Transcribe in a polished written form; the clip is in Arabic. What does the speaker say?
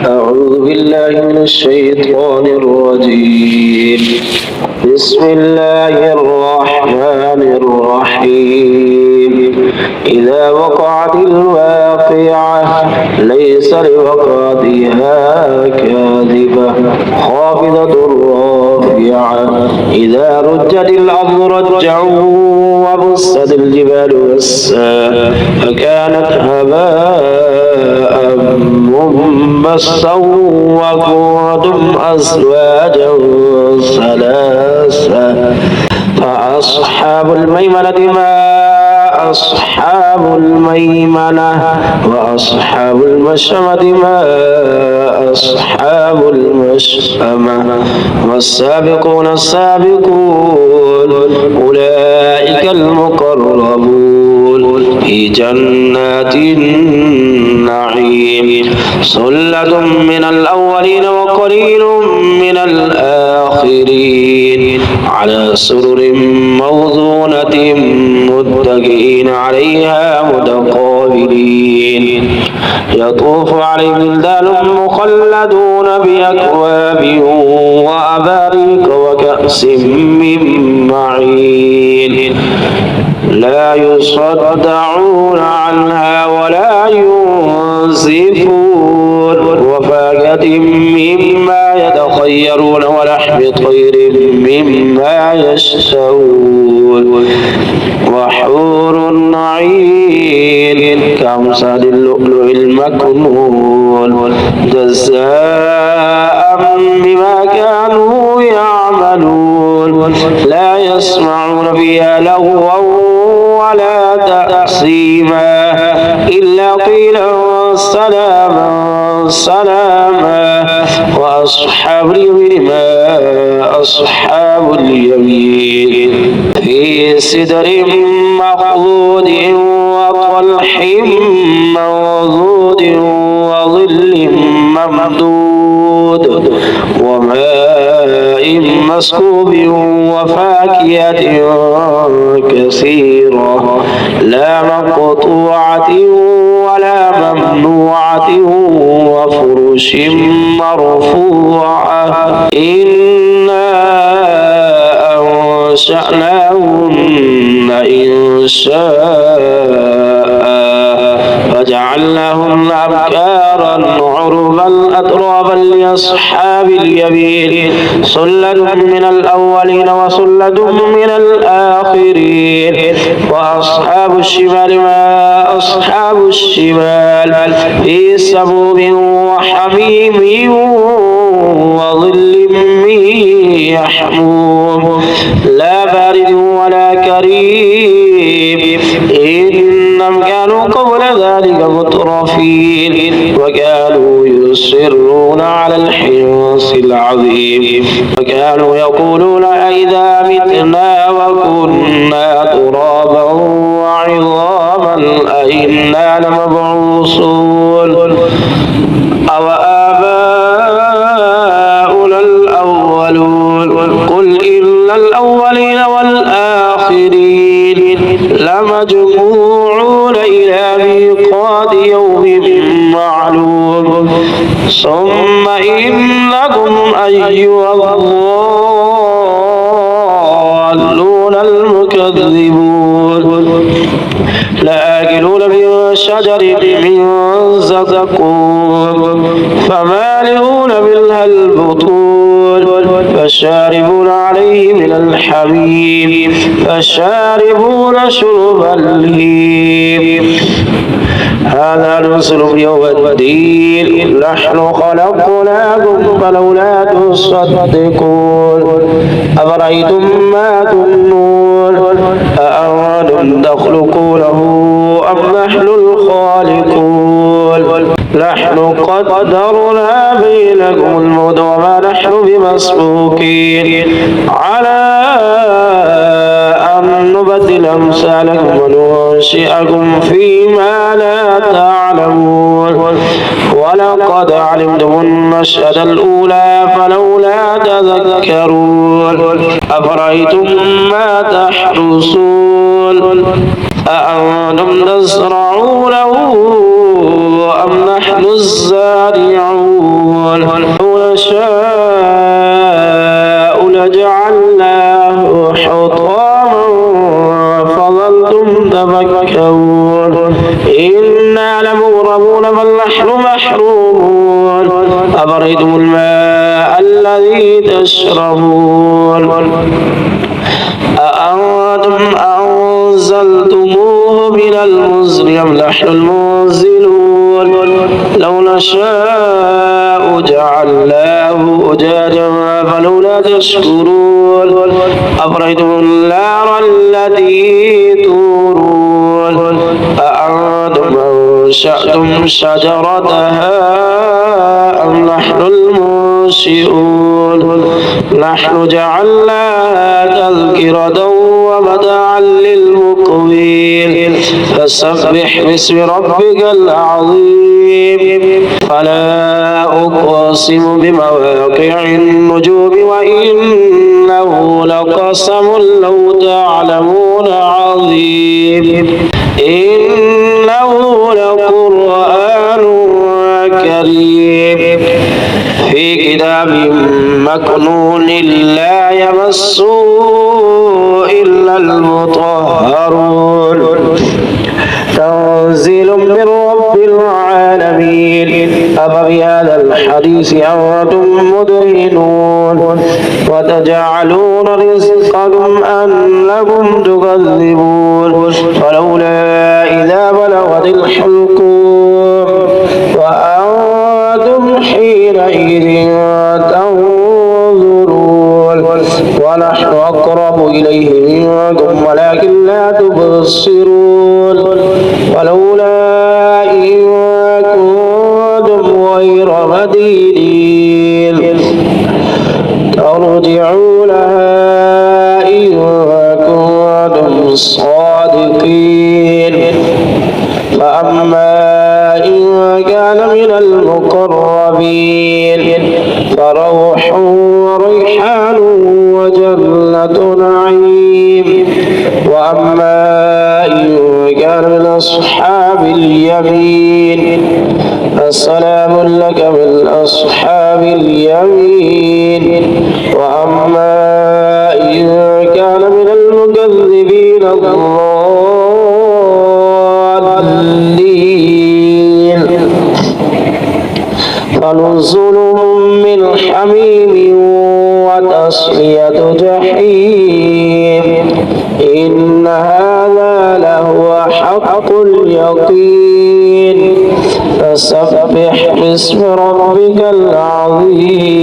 أعوذ بالله من الشيطان الرجيم. بسم الله الرحمن الرحيم. إذا وقعت الواقعة ليس لوقعتها كاذبة خافضة رافعة إذا رجت الأرض رجا وبست الجبال بسا فكانت هباء منبثا وكنتم أزواجا ثلاثا فأصحاب الميمنة ما أصحاب الميمنة وأصحاب المشأمة ما أصحاب المشأمة والسابقون السابقون أولئك المقربون في جنات النعيم ثلة من الأولين وقليل من الآخرين على سرر موضونة متكئين عليها متقابلين يطوف عليهم ولدان مخلدون بأكواب وأباريق وكأس من معين لا يصدعون عنها ولا ينزفون وفاكهة مما يتخيرون ولحم طير مما يشتهون وحور عين كأمثال اللؤلؤ المكنون جزاء بما كانوا يعملون لا يسمعون فيها لغوا ولا تأثيما إلا قيلا سلاما سلاما وأصحاب اليمين ما أصحاب اليمين في سدر مخضود وطلح منضود وظل ممدود وماء مسكوب وفاكهة كثيرة لا مقطوعة ولا ممنوعة وفرش مرفوعة إنا أنشأناهن إنشاء فجعلناهن أبكارا عربا أترابا لأصحاب اليمين ثلة من الأولين وثلة من الآخرين وأصحاب الشمال ما أصحاب الشمال في سموم وحميم وظل من يحموم لا بارد ولا كريم إنهم كانوا قبل ذلك مترفين وكانوا يصرون على الحنث العظيم وكانوا يقولون أئذا متنا وكنا ترابا وعظاما أئنا لمبعوثون أو آباؤنا الأولون قل إن الأولين والآخرين لمجموعون إلى ميقات يوم معلوم ثم إنكم أيها الضالون المكذبون لآكلون من شجر من زقوم فمالئون منها البطون فشاربون عليه من الحميم فشاربون شرب الهيم هذا نزلهم يوم الدين نحن خلقناكم فلولا تصدقون أفرأيتم ما تمنون أأنتم تخلقونه أم نحن الخالقون نحن قدرنا بينكم الموت وما نحن بمسبوقين على أن نبدل أمثالكم وننشئكم فيما لا تعلمون ولقد علمتم النشأة الأولى فلولا تذكرون أفرأيتم ما تحرثون أأنتم تزرعونه أم نحن الزارعون لو نشاء لجعلناه حطاما فظلتم تفكرون إنا لمغرمون بل نحن محرومون أفرأيتم الماء الذي تشربون أأنتم أنزلتموه من المزن أم نحن المنزلون لو نشاء جعلناه أجاجا فلولا تشكرون أفرأيتم النار التي تورون أأنتم أنشأتم شجرتها أم نحن المنشئون نحن جعلناها تذكرة ومتاعا للمقوين فسبح باسم ربك العظيم فلا أقسم بمواقع النجوم وإنه لقسم لو تعلمون عظيم إنه لقرآن كريم في كتاب مكنون لا يمسه إلا المطهرون تنزيل من رب العالمين أفبهذا الحديث أنتم مدهنون وتجعلون رزقكم أنكم تكذبون ولولا إذا بلغت الحلقوم وأنتم حينئذ تنظرون ونحن أقرب إليه منكم ولكن لا تبصرون ولولا إن كنتم غير مدينين ترجعونها إن كنتم صادقين فأما إن كان من المقربين فروح وريحان وجنة نعيم وأما إن كان من أصحاب اليمين فسلام لك من أصحاب اليمين وأما إن كان من المكذبين الضالين فنزل من حميم وتصلية جحيم إن هذا لهو حق اليقين فسبح باسم ربك العظيم